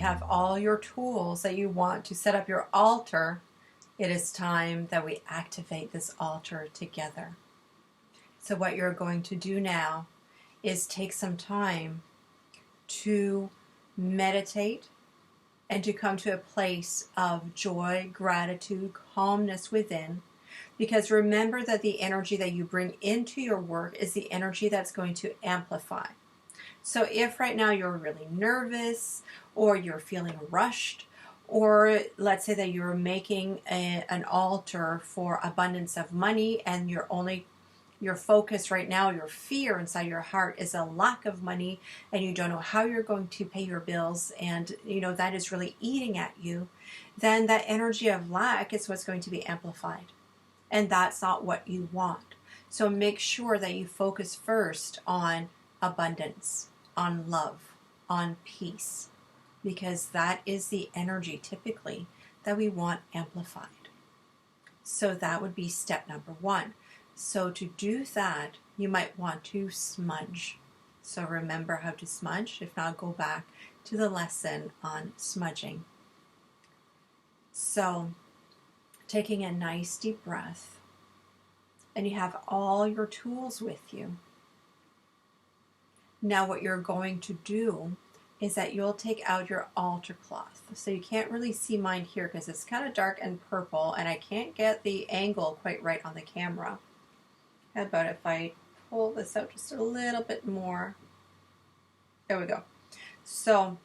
have all your tools that you want to set up your altar, it is time that we activate this altar together. So what you're going to do now is take some time to meditate and to come to a place of joy, gratitude, calmness within. Because remember that the energy that you bring into your work is the energy that's going to amplify. So if right now you're really nervous, or you're feeling rushed, or let's say that you're making an altar for abundance of money, and your focus right now, your fear inside your heart is a lack of money, and you don't know how you're going to pay your bills, and that is really eating at you, then that energy of lack is what's going to be amplified. And that's not what you want. So make sure that you focus first on abundance, on love, on peace, because that is the energy typically that we want amplified. So that would be step number one. So to do that, you might want to smudge. So remember how to smudge. If not, go back to the lesson on smudging. So taking a nice deep breath, and you have all your tools with you. Now what you're going to do is that you'll take out your altar cloth. So you can't really see mine here because it's kind of dark and purple, and I can't get the angle quite right on the camera. How about if I pull this out just a little bit more? There we go. So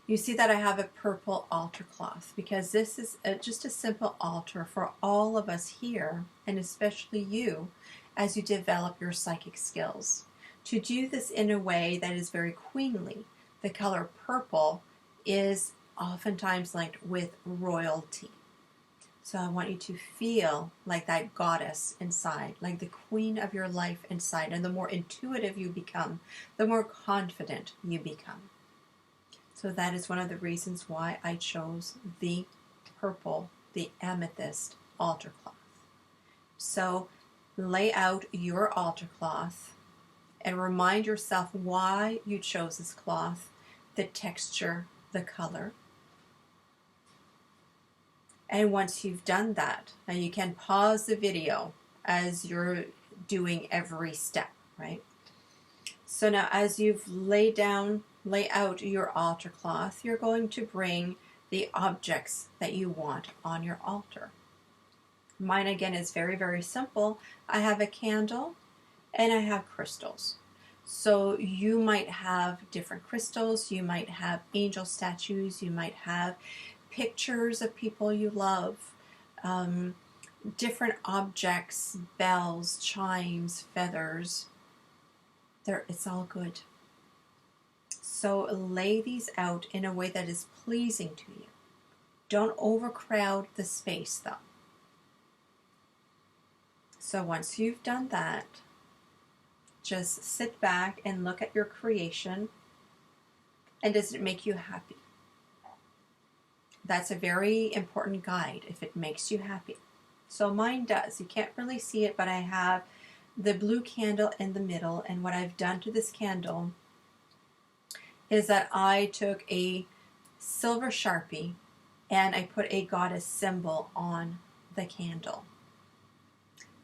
you see that I have a purple altar cloth because this is just a simple altar for all of us here, and especially you as you develop your psychic skills. To do this in a way that is very queenly, the color purple is oftentimes linked with royalty. So I want you to feel like that goddess inside, like the queen of your life inside. And the more intuitive you become, the more confident you become. So that is one of the reasons why I chose the purple, the amethyst altar cloth. So lay out your altar cloth and remind yourself why you chose this cloth, the texture, the color. And once you've done that, now you can pause the video as you're doing every step, right? So now as you've lay out your altar cloth, you're going to bring the objects that you want on your altar. Mine again is very, very simple. I have a candle and I have crystals. So you might have different crystals, you might have angel statues, you might have pictures of people you love, different objects, bells, chimes, feathers. It's all good. So lay these out in a way that is pleasing to you. Don't overcrowd the space though. So once you've done that, just sit back and look at your creation, and does it make you happy? That's a very important guide if it makes you happy. So mine does. You can't really see it, but I have the blue candle in the middle, and what I've done to this candle is that I took a silver Sharpie and I put a goddess symbol on the candle.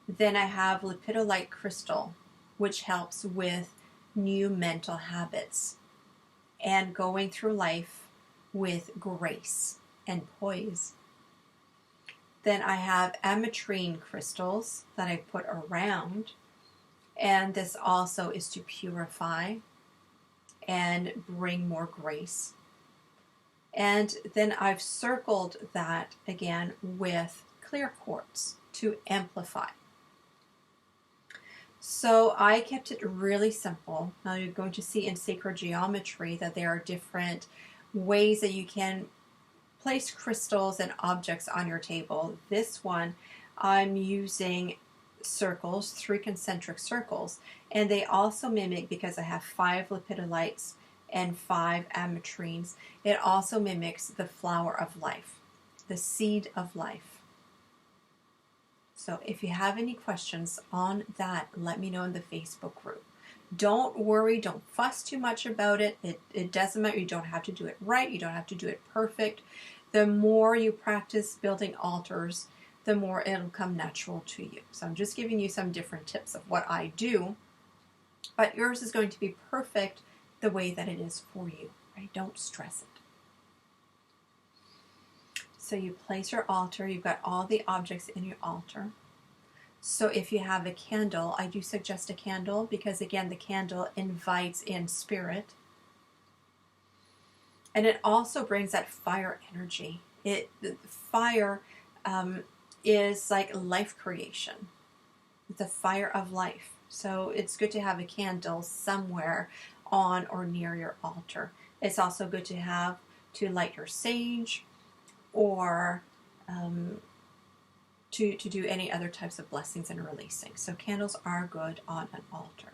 Then I have lepidolite crystal, which helps with new mental habits and going through life with grace and poise. Then I have ametrine crystals that I put around, and this also is to purify and bring more grace. And then I've circled that again with clear quartz to amplify. So I kept it really simple. Now you're going to see in sacred geometry that there are different ways that you can place crystals and objects on your table. This one, I'm using circles, 3 concentric circles, and they also mimic, because I have 5 lepidolites and 5 ametrines, it also mimics the flower of life, the seed of life. So if you have any questions on that, let me know in the Facebook group. Don't worry, don't fuss too much about it. It doesn't matter. You don't have to do it right. You don't have to do it perfect. The more you practice building altars, the more it'll come natural to you. So I'm just giving you some different tips of what I do, but yours is going to be perfect the way that it is for you, right? Don't stress it. So you place your altar, you've got all the objects in your altar. So if you have a candle, I do suggest a candle because again, the candle invites in spirit. And it also brings that fire energy. Fire is like life creation. It's a fire of life. So it's good to have a candle somewhere on or near your altar. It's also good to have to light your sage or to do any other types of blessings and releasing. So candles are good on an altar.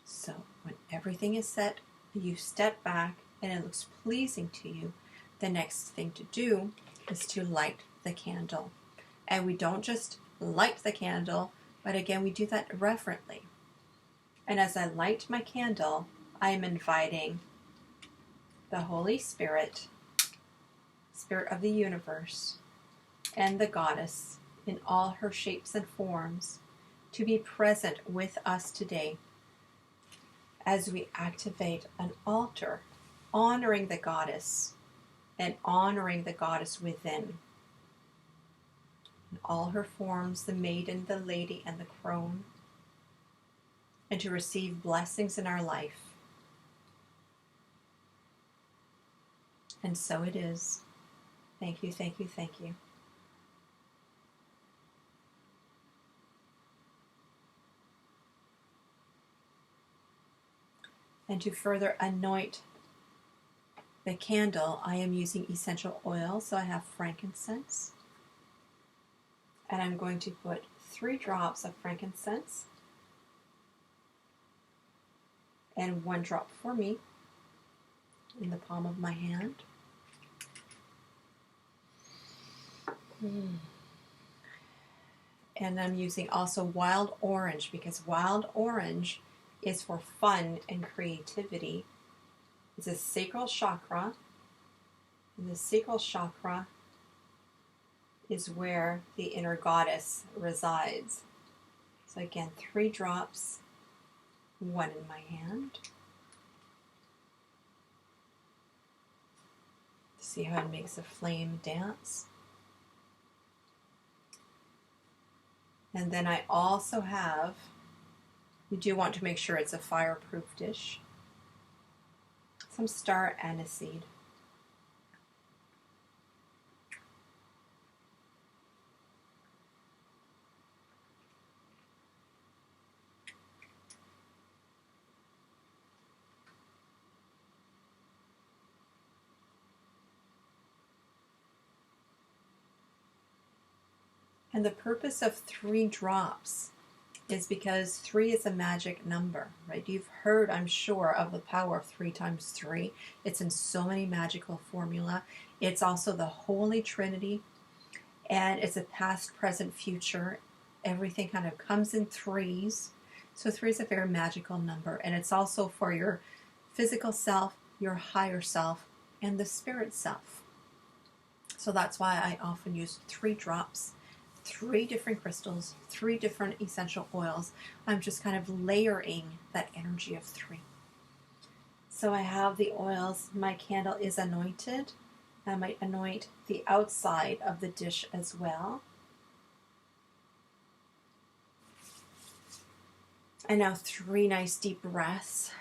So when everything is set, you step back and it looks pleasing to you, the next thing to do is to light the candle. And we don't just light the candle, but again, we do that reverently. And as I light my candle, I am inviting the Holy Spirit, Spirit of the universe, and the Goddess in all her shapes and forms to be present with us today as we activate an altar, honoring the Goddess and honoring the Goddess within. In all her forms, the maiden, the lady, and the crone, and to receive blessings in our life. And so it is. Thank you, thank you, thank you. And to further anoint the candle, I am using essential oil. So I have frankincense. And I'm going to put 3 drops of frankincense and 1 drop for me in the palm of my hand. And I'm using also wild orange because wild orange is for fun and creativity. It's a sacral chakra, and the sacral chakra is where the inner goddess resides. So again, 3 drops, 1 in my hand. See how it makes a flame dance. And then I also have, you do want to make sure it's a fireproof dish, some star aniseed. And the purpose of 3 drops is because 3 is a magic number, right? You've heard, I'm sure, of the power of 3 times 3. It's in so many magical formula. It's also the Holy Trinity, and it's a past, present, future. Everything kind of comes in 3s. So 3 is a very magical number, and it's also for your physical self, your higher self, and the spirit self. So that's why I often use 3 drops. 3 different crystals, 3 different essential oils. I'm just kind of layering that energy of 3. So I have the oils. My candle is anointed. I might anoint the outside of the dish as well. And now 3 nice deep breaths.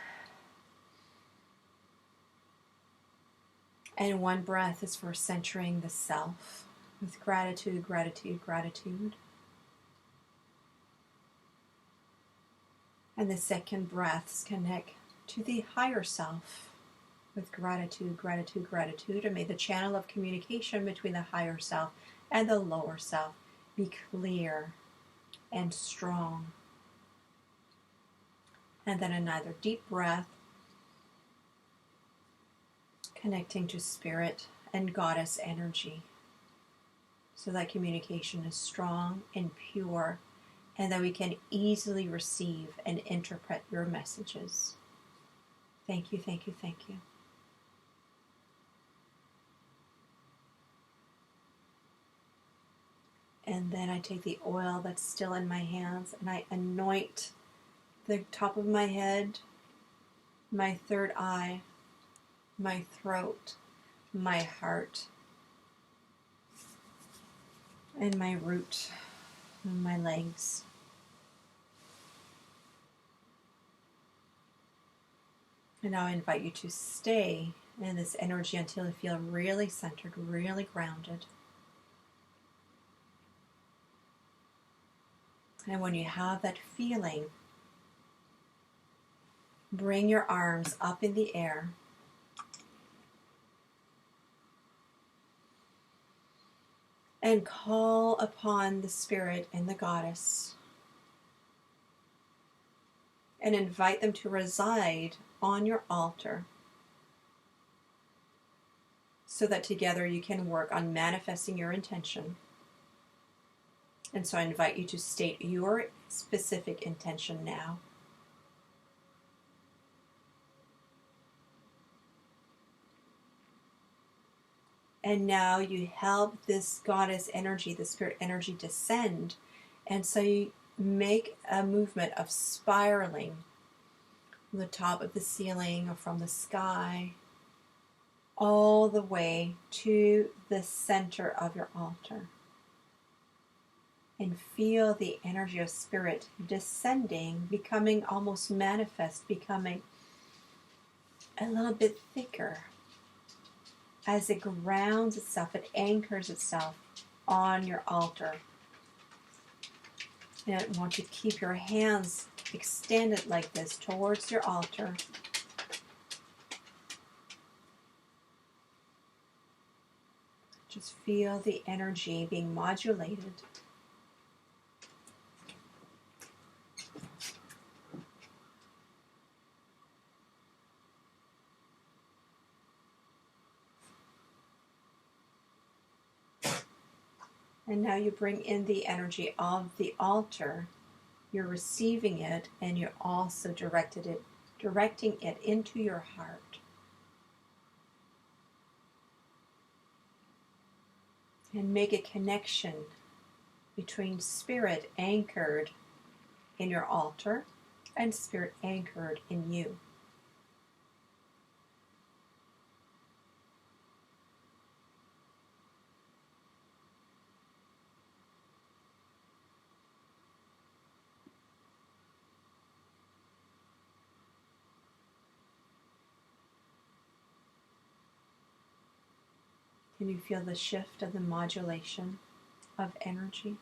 And 1 breath is for centering the self. With gratitude, gratitude, gratitude. And the second breaths connect to the higher self with gratitude, gratitude, gratitude. And may the channel of communication between the higher self and the lower self be clear and strong. And then another deep breath, connecting to spirit and goddess energy. So that communication is strong and pure and that we can easily receive and interpret your messages. Thank you, thank you, thank you. And then I take the oil that's still in my hands and I anoint the top of my head, my third eye, my throat, my heart, and my root, and my legs. And now I invite you to stay in this energy until you feel really centered, really grounded. And when you have that feeling, bring your arms up in the air. And call upon the Spirit and the Goddess. And invite them to reside on your altar, so that together you can work on manifesting your intention. And so I invite you to state your specific intention now. And now you help this goddess energy, the spirit energy, descend. And so you make a movement of spiraling from the top of the ceiling or from the sky all the way to the center of your altar. And feel the energy of spirit descending, becoming almost manifest, becoming a little bit thicker as it grounds itself, it anchors itself on your altar. And I want you to keep your hands extended like this towards your altar. Just feel the energy being modulated. And now you bring in the energy of the altar. You're receiving it, and you're also directing it into your heart. And make a connection between spirit anchored in your altar and spirit anchored in you. Can you feel the shift of the modulation of energy?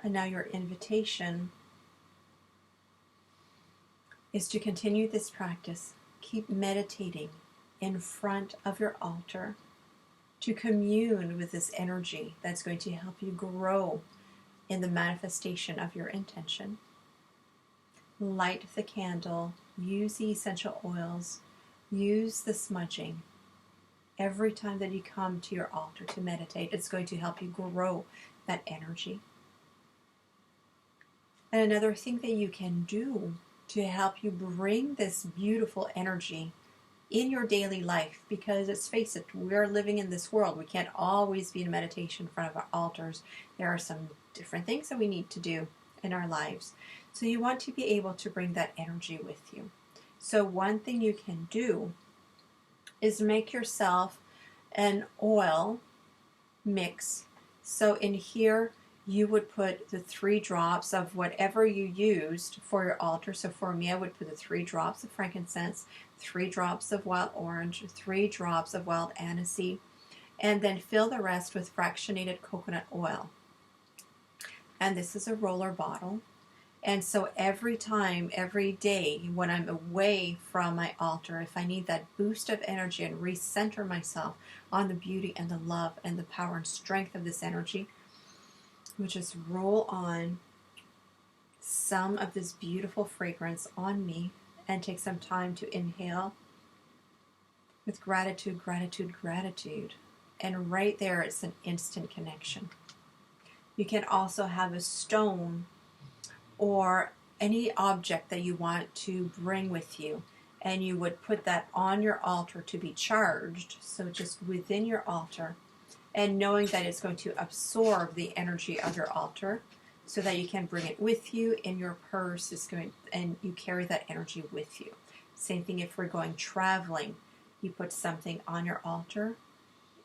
And now your invitation is to continue this practice. Keep meditating in front of your altar to commune with this energy that's going to help you grow in the manifestation of your intention. Light the candle, use the essential oils, use the smudging. Every time that you come to your altar to meditate, it's going to help you grow that energy. And another thing that you can do to help you bring this beautiful energy in your daily life, because let's face it, we're living in this world. We can't always be in meditation in front of our altars. There are some different things that we need to do in our lives. So you want to be able to bring that energy with you. So one thing you can do is make yourself an oil mix. So in here, you would put the 3 drops of whatever you used for your altar. So for me, I would put the 3 drops of frankincense, 3 drops of wild orange, 3 drops of wild aniseed, and then fill the rest with fractionated coconut oil. And this is a roller bottle. And so every time, every day, when I'm away from my altar, if I need that boost of energy and recenter myself on the beauty and the love and the power and strength of this energy, we just roll on some of this beautiful fragrance on me and take some time to inhale with gratitude, gratitude, gratitude And right there, it's an instant connection. You can also have a stone or any object that you want to bring with you, and you would put that on your altar to be charged, so just within your altar, and knowing that it's going to absorb the energy of your altar so that you can bring it with you in your purse. And you carry that energy with you. Same thing if we're going traveling, you put something on your altar,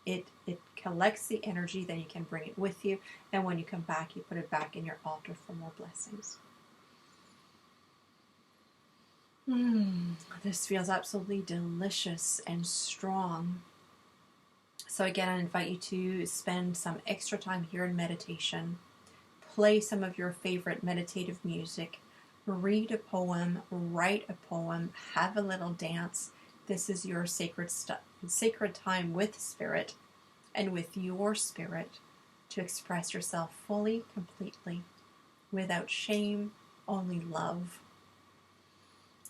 it collects the energy, then you can bring it with you, and when you come back, you put it back in your altar for more blessings. This feels absolutely delicious and strong. So again, I invite you to spend some extra time here in meditation. Play some of your favorite meditative music. Read a poem, write a poem, have a little dance. This is your sacred time with Spirit and with your spirit to express yourself fully, completely, without shame, only love.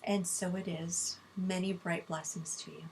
And so it is. Many bright blessings to you.